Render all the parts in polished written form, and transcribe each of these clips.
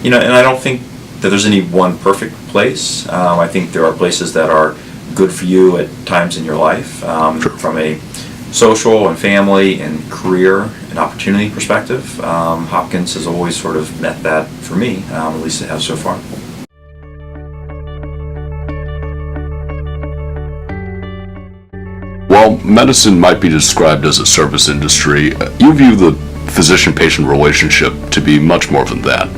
And I don't think that there's any one perfect place. I think there are places that are good for you at times in your life, from a social and family and career and opportunity perspective. Hopkins has always sort of met that for me, at least it has so far. While medicine might be described as a service industry, you view the physician-patient relationship to be much more than that.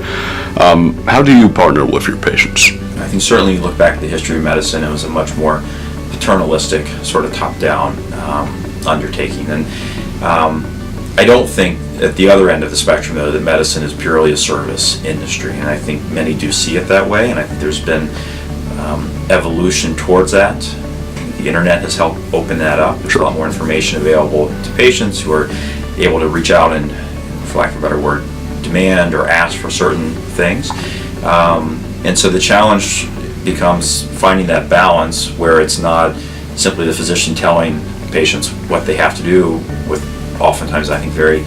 How do you partner with your patients? I think certainly you look back at the history of medicine, it was a much more paternalistic, sort of top-down undertaking. And I don't think at the other end of the spectrum, though, that medicine is purely a service industry. And I think many do see it that way, and I think there's been evolution towards that. The internet has helped open that up. There's a lot more information available to patients who are able to reach out and, for lack of a better word, demand or ask for certain things. And so the challenge becomes finding that balance where it's not simply the physician telling patients what they have to do with oftentimes, I think, very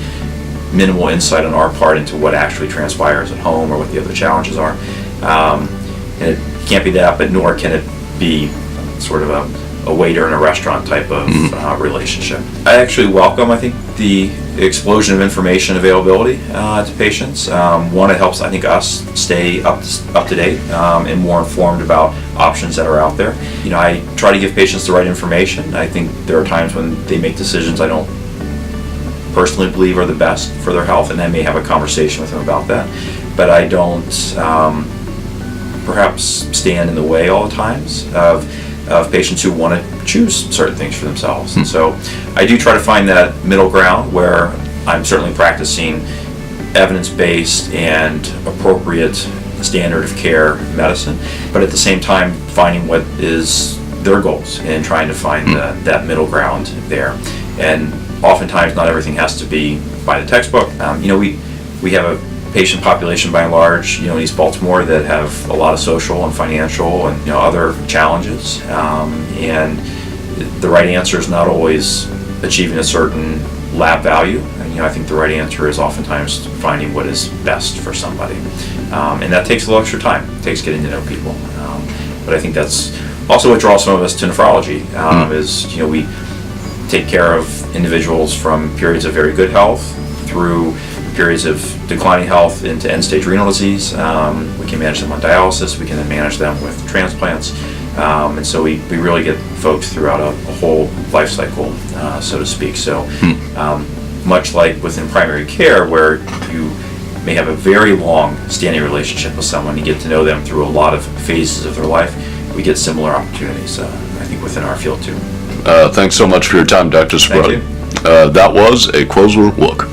minimal insight on our part into what actually transpires at home or what the other challenges are. And it can't be that, but nor can it be sort of a waiter in a restaurant type of relationship. I actually welcome, I think, the explosion of information availability to patients. One, it helps, I think, us stay up to date and more informed about options that are out there. I try to give patients the right information. I think there are times when they make decisions I don't personally believe are the best for their health, and I may have a conversation with them about that. But I don't perhaps stand in the way all the times of patients who want to choose certain things for themselves. And so I do try to find that middle ground where I'm certainly practicing evidence-based and appropriate standard of care medicine, but at the same time finding what is their goals and trying to find that middle ground there. And oftentimes not everything has to be by the textbook. We have a patient population by and large, in East Baltimore that have a lot of social and financial and other challenges, and the right answer is not always achieving a certain lab value. And I think the right answer is oftentimes finding what is best for somebody, and that takes a little extra time. It takes getting to know people, but I think that's also what draws some of us to nephrology. Is we take care of individuals from periods of very good health through periods of declining health into end-stage renal disease. We can manage them on dialysis. We can then manage them with transplants. And so we really get folks throughout a whole life cycle, so to speak. So much like within primary care, where you may have a very long standing relationship with someone, you get to know them through a lot of phases of their life, we get similar opportunities, I think, within our field too. Thanks so much for your time, Dr. Sperati. Thank you. That was A CLOSLER Look.